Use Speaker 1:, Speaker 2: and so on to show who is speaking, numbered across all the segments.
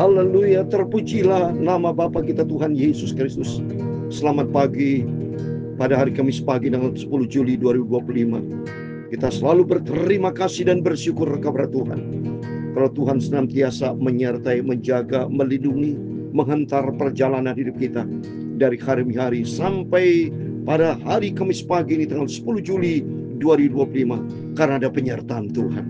Speaker 1: Haleluya, terpujilah nama Bapa kita Tuhan Yesus Kristus. Selamat pagi pada hari Kamis pagi tanggal 10 Juli 2025. Kita selalu berterima kasih dan bersyukur kepada Tuhan. Kalau Tuhan senantiasa menyertai, menjaga, melindungi, menghantar perjalanan hidup kita dari hari ke hari sampai pada hari Kamis pagi ini tanggal 10 Juli 2025. Karena ada penyertaan Tuhan,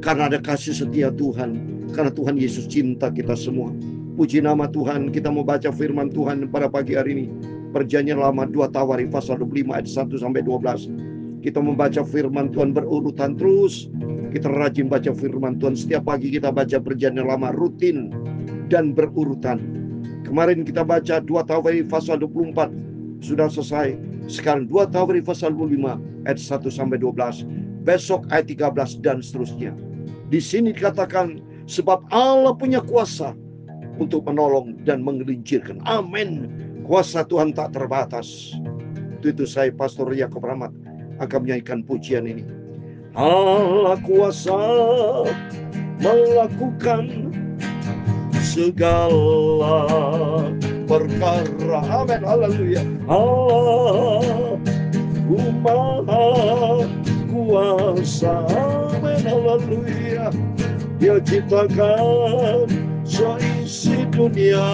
Speaker 1: karena ada kasih setia Tuhan, karena Tuhan Yesus cinta kita semua. Puji nama Tuhan. Kita mau baca firman Tuhan pada pagi hari ini. Perjanjian Lama 2 Tawarikh pasal 25 ayat 1 sampai 12. Kita membaca firman Tuhan berurutan terus. Kita rajin baca firman Tuhan. Setiap pagi kita baca Perjanjian Lama rutin dan berurutan. Kemarin kita baca 2 Tawarikh pasal 24. Sudah selesai. Sekarang 2 Tawarikh pasal 25 ayat 1 sampai 12. Besok ayat 13 dan seterusnya. Di sini dikatakan sebab Allah punya kuasa untuk menolong dan menggelincirkan. Amin. Kuasa Tuhan tak terbatas. Itu saya Pastor Yakob Rahmat akan menyanyikan pujian ini. Allah kuasa melakukan segala perkara. Amin. Haleluya. Allah maha kuasa. Amin. Haleluya. Dia ciptakan seisi dunia,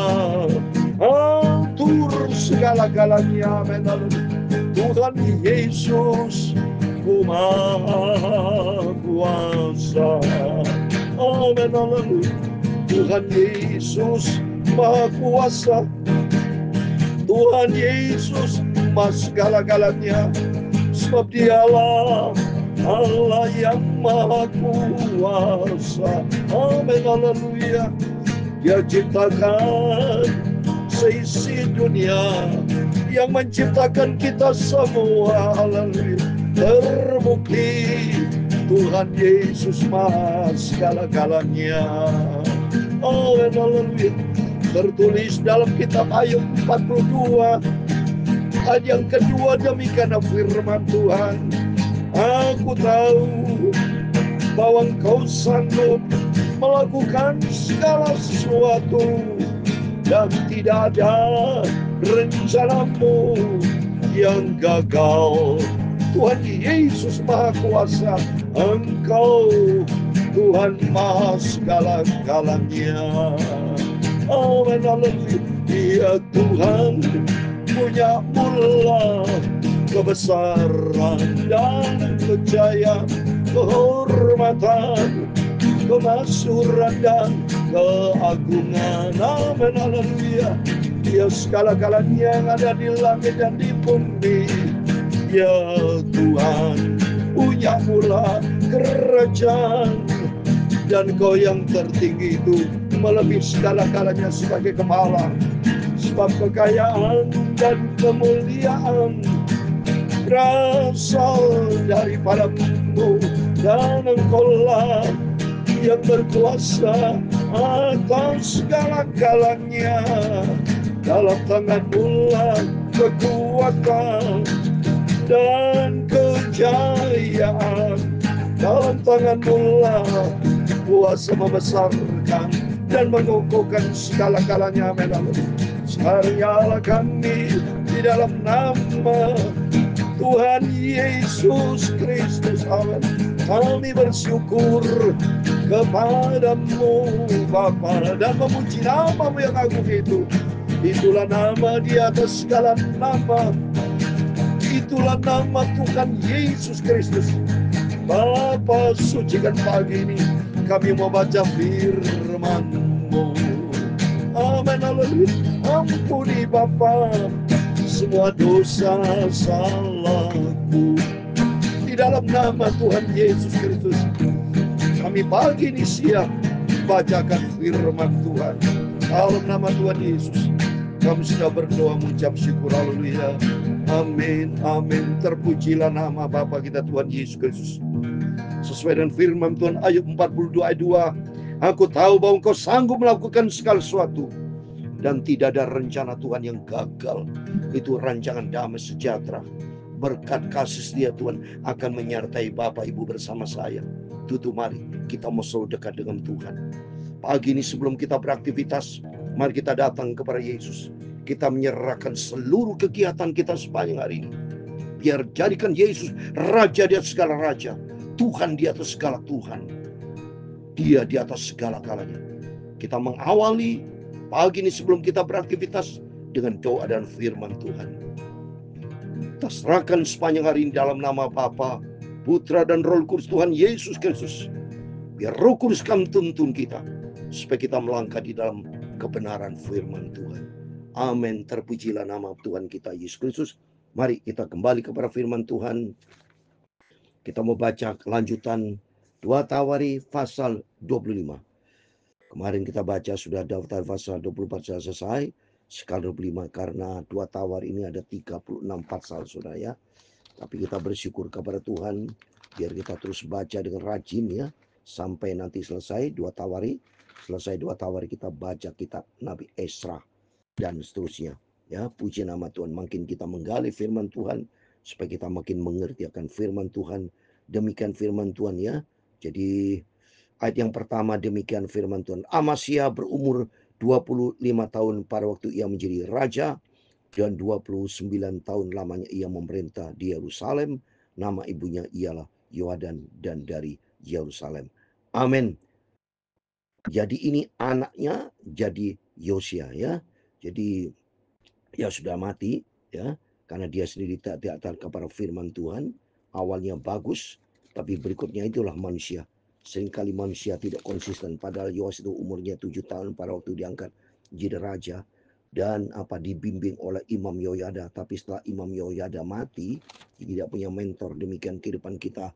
Speaker 1: atur segala-galanya. Amin. Tuhan Yesus maha kuasa. Amin. Tuhan Yesus maha kuasa. Tuhan Yesus maha segala-galanya. Sebab dialah Allah yang maha kuasa. Amin. Haleluya. Dia ciptakan seisi dunia, yang menciptakan kita semua. Haleluya. Terbukti Tuhan Yesus maha segala-galanya. Amin. Haleluya. Tertulis dalam kitab Ayub 42 ayat yang kedua, demikian firman Tuhan. Aku tahu bahwa Engkau sanggup melakukan segala sesuatu, dan tidak ada rencanamu yang gagal. Tuhan Yesus maha kuasa. Engkau Tuhan maha segala-galanya. Amin. Haleluya. Dia Tuhan punya mula, kebesaran dan kejayaan, kehormatan, kemasyhuran dan keagungan. Amin. Haleluya. Dia segala-galanya yang ada di langit dan di bumi. Ya Tuhan punya mula kerajaan, dan Kau yang tertinggi itu melebihi segala-galanya sebagai kepala. Sebab kekayaan dan kemuliaan berasal daripada-Mu, dan Engkau-lah yang berkuasa atas segala-galanya. Dalam tangan-Mu lah kekuatan dan kejayaan. Dalam tangan-Mu lah kuasa membesarkan dan mengukuhkan segala-galanya. Amin. Sekarang kami di dalam nama Tuhan Yesus Kristus. Amin. Kami bersyukur kepada-Mu Bapa dan memuji nama-Mu yang agung itu. Itulah nama di atas segala nama. Itulah nama Tuhan Yesus Kristus. Bapa, sucikan pagi ini kami mau baca firman-Mu. Amin. Haleluya. Ampuni Bapa semua dosa salahku. Di dalam nama Tuhan Yesus Kristus, kami pagi ini siap bacakan firman Tuhan. Dalam nama Tuhan Yesus, kami sudah berdoa mengucap syukur. Haleluya. Amin. Amin. Terpujilah nama Bapa kita Tuhan Yesus Kristus. Sesuai dengan firman Tuhan Ayub 42 ayat 2. Aku tahu bahwa Engkau sanggup melakukan segala sesuatu, dan tidak ada rencana Tuhan yang gagal. Itu rancangan damai sejahtera. Berkat kasih setia Tuhan akan menyertai Bapak Ibu bersama saya. Tutup mari kita mau selalu dekat dengan Tuhan. Pagi ini sebelum kita beraktivitas, mari kita datang kepada Yesus. Kita menyerahkan seluruh kegiatan kita sepanjang hari ini. Biar jadikan Yesus Raja di atas segala raja, Tuhan di atas segala Tuhan. Dia di atas segala-galanya. Kita mengawali pagi ini sebelum kita beraktivitas dengan doa dan firman Tuhan. Kita serahkan sepanjang hari ini dalam nama Bapa, Putra dan Roh Kudus Tuhan Yesus Kristus. Biar Roh Kudus kami tuntun kita, supaya kita melangkah di dalam kebenaran firman Tuhan. Amin. Terpujilah nama Tuhan kita Yesus Kristus. Mari kita kembali kepada firman Tuhan. Kita mau baca kelanjutan 2 Tawari pasal 25. Kemarin kita baca sudah daftar pasal 24 sudah selesai. Sekarang 25 karena 2 Tawari ini ada 36 pasal sudah ya. Tapi kita bersyukur kepada Tuhan biar kita terus baca dengan rajin ya. Sampai nanti selesai 2 Tawari. Selesai 2 Tawari kita baca kitab Nabi Esra dan seterusnya. Ya, puji nama Tuhan. Makin kita menggali firman Tuhan supaya kita makin mengerti akan firman Tuhan. Demikian firman Tuhan ya. Jadi ayat yang pertama demikian firman Tuhan. Amasya berumur 25 tahun pada waktu ia menjadi raja dan 29 tahun lamanya ia memerintah di Yerusalem. Nama ibunya ialah Yoadan dan dari Yerusalem. Amin. Jadi ini anaknya jadi Yosia ya. Jadi ya sudah mati ya karena dia sendiri tidak taat kepada firman Tuhan. Awalnya bagus tapi berikutnya itulah manusia. Seringkali manusia tidak konsisten padahal Yoas itu umurnya 7 tahun pada waktu diangkat jadi raja dan dibimbing oleh Imam Yoyada. Tapi setelah Imam Yoyada mati, tidak punya mentor. Demikian kehidupan kita.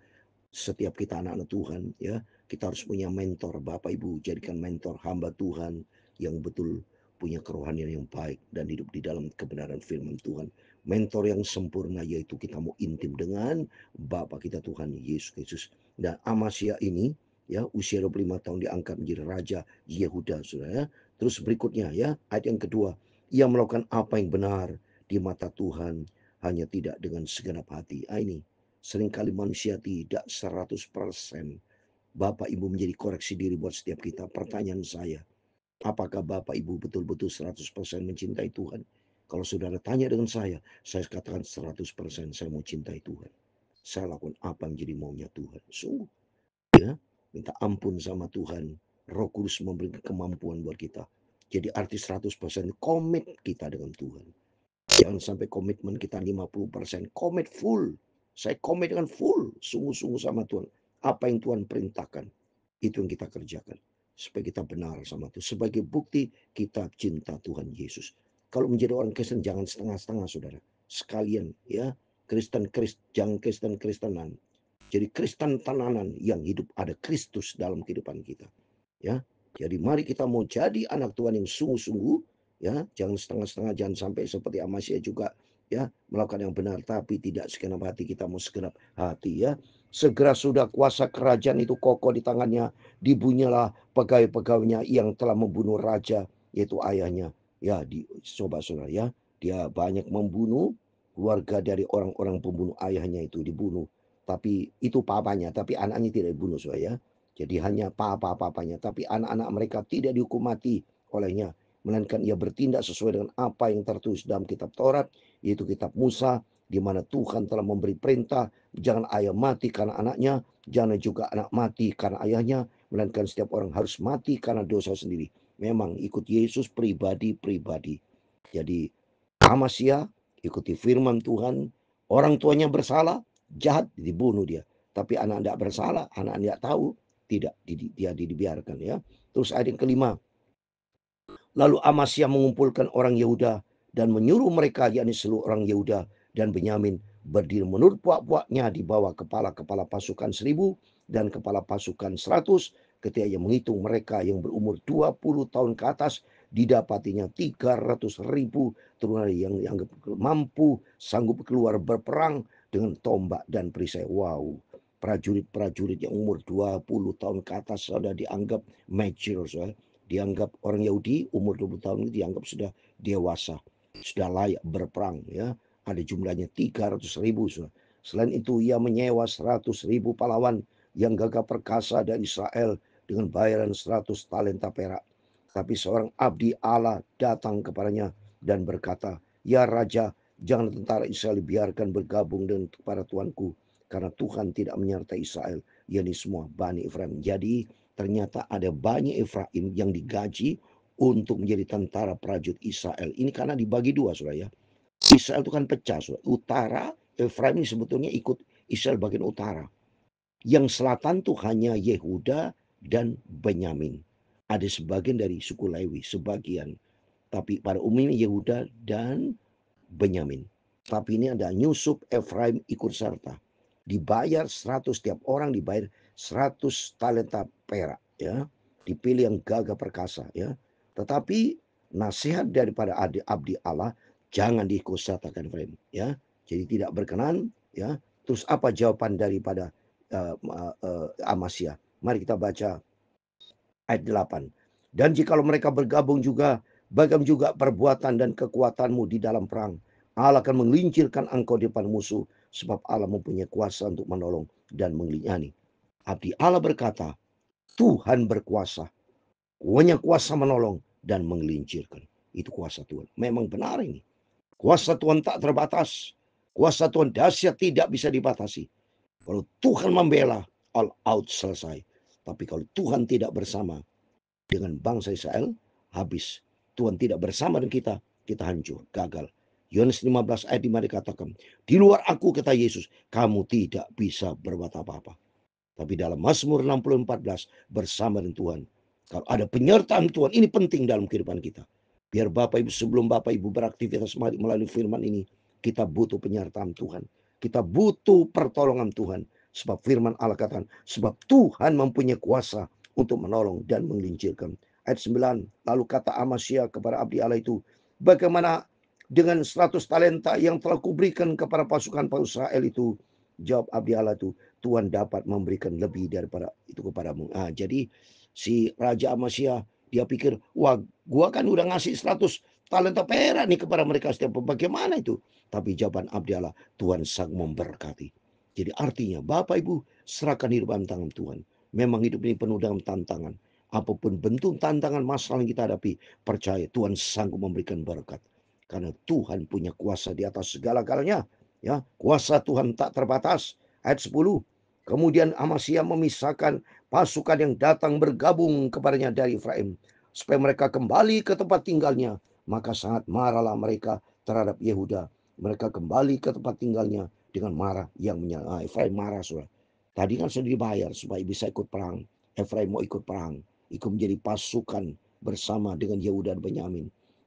Speaker 1: Setiap kita anak-anak Tuhan ya, kita harus punya mentor. Bapak Ibu jadikan mentor hamba Tuhan yang betul punya kerohanian yang baik dan hidup di dalam kebenaran firman Tuhan. Mentor yang sempurna yaitu kita mau intim dengan Bapa kita Tuhan Yesus Kristus. Dan Amasya ini ya usia 25 tahun diangkat menjadi raja Yehuda saudara ya. Terus berikutnya ya ayat yang kedua, ia melakukan apa yang benar di mata Tuhan hanya tidak dengan segenap hati. Ini seringkali manusia tidak 100%. Bapak Ibu menjadi koreksi diri buat setiap kita. Pertanyaan saya, apakah Bapak Ibu betul-betul 100% mencintai Tuhan? Kalau saudara tanya dengan saya katakan 100% saya mau cintai Tuhan. Saya lakukan apa yang jadi maunya Tuhan. Sungguh. Ya, minta ampun sama Tuhan. Roh Kudus memberikan kemampuan buat kita. Jadi arti 100% komit kita dengan Tuhan. Jangan sampai komitmen kita 50%. Komit full. Saya komit dengan full. Sungguh-sungguh sama Tuhan. Apa yang Tuhan perintahkan. Itu yang kita kerjakan. Supaya kita benar sama Tuhan. Sebagai bukti kita cinta Tuhan Yesus. Kalau menjadi orang Kristen jangan setengah-setengah saudara. Sekalian ya. Jangan Kristen-Kristenan. Jadi Kristen tenanan yang hidup ada Kristus dalam kehidupan kita. Ya. Jadi mari kita mau jadi anak Tuhan yang sungguh-sungguh. Ya, jangan setengah-setengah, jangan sampai seperti Amasya juga ya melakukan yang benar tapi tidak segenap hati. Kita mau segenap hati ya. Segera sudah kuasa kerajaan itu kokoh di tangannya, dibunyilah pegawai-pegawainya yang telah membunuh raja yaitu ayahnya. Ya, coba saudara ya, dia banyak membunuh keluarga dari orang-orang pembunuh ayahnya itu dibunuh. Tapi itu papanya, tapi anaknya tidak dibunuh saudara ya. Jadi hanya papanya, tapi anak-anak mereka tidak dihukum mati olehnya. Melainkan ia bertindak sesuai dengan apa yang tertulis dalam kitab Taurat, yaitu kitab Musa, di mana Tuhan telah memberi perintah, jangan ayah mati karena anaknya, jangan juga anak mati karena ayahnya, melainkan setiap orang harus mati karena dosa sendiri. Memang ikut Yesus pribadi-pribadi. Jadi Amasya ikuti firman Tuhan, orang tuanya bersalah, jahat dibunuh dia. Tapi anak tidak bersalah, anak tidak tahu, tidak dia dibiarkan ya. Terus ayat yang kelima. Lalu Amasya mengumpulkan orang Yehuda dan menyuruh mereka, yakni seluruh orang Yehuda dan Benyamin, berdiri menurut puak-puaknya di bawah kepala-kepala pasukan 1000 dan kepala pasukan 100. Ketika ia menghitung mereka yang berumur 20 tahun ke atas, didapatinya 300.000 turunan yang dianggap mampu sanggup keluar berperang dengan tombak dan perisai. Wow, prajurit-prajurit yang umur 20 tahun ke atas sudah dianggap mature, dianggap orang Yahudi umur 20 tahun itu dianggap sudah dewasa, sudah layak berperang ya. Ada jumlahnya 300.000. Selain itu ia menyewa 100.000 pahlawan yang gagah perkasa dari Israel dengan bayaran 100 talenta perak. Tapi seorang abdi Allah datang kepadanya dan berkata, "Ya Raja, jangan tentara Israel biarkan bergabung dengan para tuanku, karena Tuhan tidak menyertai Israel, yakni semua Bani Efraim." Jadi ternyata ada Bani Efraim yang digaji untuk menjadi tentara prajurit Israel. Ini karena dibagi dua, saudara ya. Israel itu kan pecah, saudara. Utara, Efraim ini sebetulnya ikut Israel bagian utara. Yang selatan tuh hanya Yehuda dan Benyamin. Ada sebagian dari suku Lewi, sebagian. Tapi pada umumnya Yehuda dan Benyamin. Tapi ini ada Yusuf, Efraim ikut serta. Dibayar 100, tiap orang dibayar 100 talenta perak, ya. Dipilih yang gagah perkasa, ya. Tetapi nasihat daripada abdi Allah, jangan diikutsertakan, Efraim, ya. Jadi tidak berkenan, ya. Terus apa jawaban daripada Amasya? Mari kita baca ayat 8. Dan jikalau mereka bergabung juga, bagam juga perbuatan dan kekuatanmu di dalam perang, Allah akan menggelincirkan engkau di depan musuh, sebab Allah mempunyai kuasa untuk menolong dan menggelincirkan. Abdi Allah berkata, Tuhan berkuasa, punya kuasa menolong dan menggelincirkan. Itu kuasa Tuhan. Memang benar ini. Kuasa Tuhan tak terbatas. Kuasa Tuhan dahsyat, tidak bisa dibatasi. Kalau Tuhan membela, all out, selesai. Tapi kalau Tuhan tidak bersama dengan bangsa Israel, habis. Tuhan tidak bersama dengan kita hancur, gagal. Yohanes 15 ayat 5 dikatakan, di luar aku, kata Yesus, kamu tidak bisa berbuat apa-apa. Tapi dalam Mazmur 60:14, bersama dengan Tuhan. Kalau ada penyertaan Tuhan, ini penting dalam kehidupan kita. Biar Bapak Ibu, sebelum Bapak Ibu beraktivitas melalui firman ini, kita butuh penyertaan Tuhan. Kita butuh pertolongan Tuhan. Sebab firman Allah katakan, sebab Tuhan mempunyai kuasa untuk menolong dan menggelincirkan. Ayat 9, lalu kata Amasya kepada abdi Allah itu, bagaimana dengan 100 talenta yang telah kuberikan kepada pasukan Israel itu? Jawab abdi Allah itu, Tuhan dapat memberikan lebih daripada itu kepadamu. Jadi si Raja Amasya, dia pikir, wah gua kan udah ngasih 100 talenta perak nih kepada mereka setiap. Bagaimana itu? Tapi jawaban abdi Allah, Tuhan sang memberkati. Jadi artinya Bapak Ibu, serahkan hidup dalam tangan Tuhan. Memang hidup ini penuh dengan tantangan. Apapun bentuk tantangan masalah yang kita hadapi, percaya Tuhan sanggup memberikan berkat. Karena Tuhan punya kuasa di atas segala-galanya. Ya, kuasa Tuhan tak terbatas. Ayat 10. Kemudian Amasya memisahkan pasukan yang datang bergabung kepadanya dari Efraim, supaya mereka kembali ke tempat tinggalnya. Maka sangat marahlah mereka terhadap Yehuda. Mereka kembali ke tempat tinggalnya dengan marah yang menyala. Efraim marah, saudara. Tadi kan sudah dibayar supaya bisa ikut perang. Efraim mau ikut perang, ikut menjadi pasukan bersama dengan Yehuda dan Benyamin.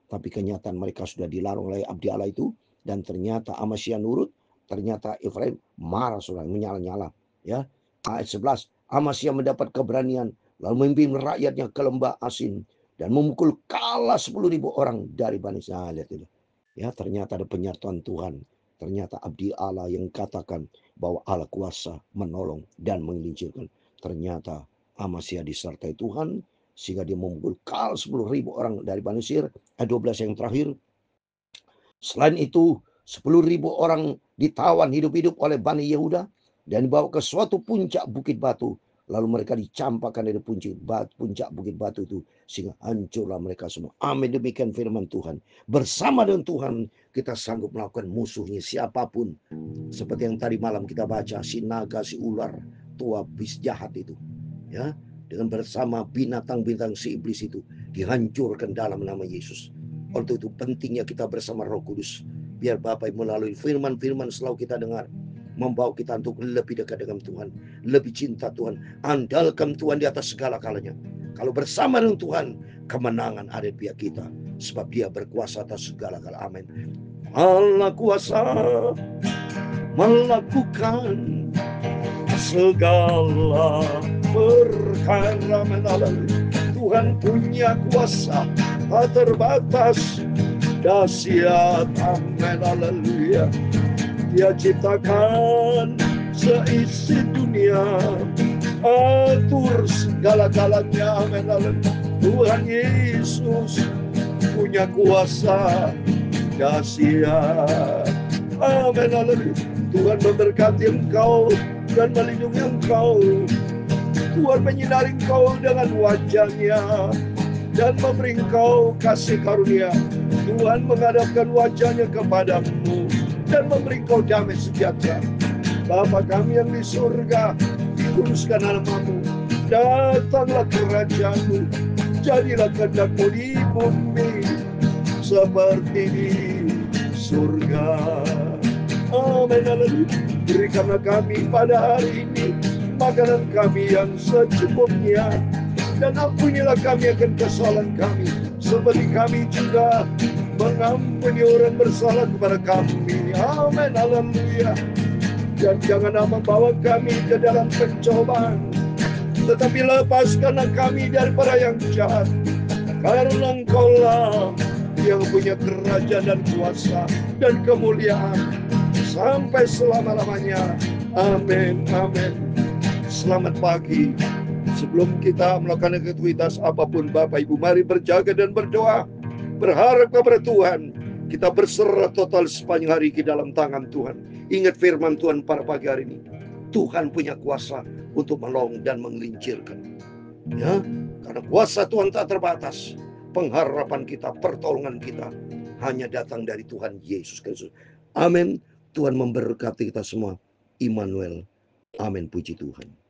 Speaker 1: Tapi kenyataan mereka sudah dilarang oleh abdi Allah itu, dan ternyata Amasya nurut. Ternyata Efraim marah, saudara, menyala-nyala. Ya, ayat 11. Amasya mendapat keberanian, lalu memimpin rakyatnya ke lembah Asin dan memukul kalah 10.000 orang dari Bani Israel. Lihat itu. Ya, ternyata ada penyertaan Tuhan. Ternyata abdi Allah yang katakan bahwa Allah kuasa menolong dan menggelincirkan. Ternyata Amasya disertai Tuhan sehingga dia memukul kalah 10.000 orang dari Bani Israel. Ayat 12 yang terakhir. Selain itu 10.000 orang ditawan hidup-hidup oleh Bani Yehuda dan dibawa ke suatu puncak bukit batu. Lalu mereka dicampakkan dari puncak bukit batu itu, sehingga hancurlah mereka semua. Amin. Demikian firman Tuhan. Bersama dengan Tuhan kita sanggup melakukan musuhnya siapapun. Seperti yang tadi malam kita baca, si naga, si ular, tua bis jahat itu. Ya, dengan bersama binatang-binatang si iblis itu dihancurkan dalam nama Yesus. Untuk itu pentingnya kita bersama Roh Kudus. Biar Bapak melalui firman-firman selalu kita dengar, membawa kita untuk lebih dekat dengan Tuhan, lebih cinta Tuhan, andalkan Tuhan di atas segala-galanya. Kalau bersama dengan Tuhan, kemenangan ada di pihak kita, sebab Dia berkuasa atas segala-galanya. Amin. Allah kuasa melakukan segala perkara. Tuhan punya kuasa tak terbatas, dahsyat. Amin. Haleluya. Dia ciptakan seisi dunia, atur segala-galanya. Amin. Tuhan Yesus punya kuasa dahsyat. Amin. Tuhan memberkati engkau dan melindungi engkau. Tuhan menyinari engkau dengan wajahnya dan memberi engkau kasih karunia. Tuhan menghadapkan wajahnya kepadamu dan memberi engkau damai sejahtera. Bapa kami yang di surga, dikuduskan namamu, datanglah kerajaanmu, jadilah kehendak-mu di bumi seperti di surga. Amin. Haleluya. Berikanlah kami pada hari ini makanan kami yang secukupnya, dan ampunilah kami akan kesalahan kami, seperti kami juga mengampuni orang bersalah kepada kami. Amin. Haleluya. Dan janganlah membawa kami ke dalam pencobaan, tetapi lepaskanlah kami daripada yang jahat. Karena Engkaulah yang punya kerajaan dan kuasa dan kemuliaan sampai selama-lamanya. Amin. Amin. Selamat pagi. Sebelum kita melakukan aktivitas apapun, Bapak Ibu, mari berjaga dan berdoa. Berharap kepada Tuhan. Kita berserah total sepanjang hari ke dalam tangan Tuhan. Ingat firman Tuhan pada pagi hari ini. Tuhan punya kuasa untuk menolong dan menggelincirkan. Ya, karena kuasa Tuhan tak terbatas. Pengharapan kita, pertolongan kita hanya datang dari Tuhan Yesus Kristus. Amin. Tuhan memberkati kita semua. Immanuel. Amin. Puji Tuhan.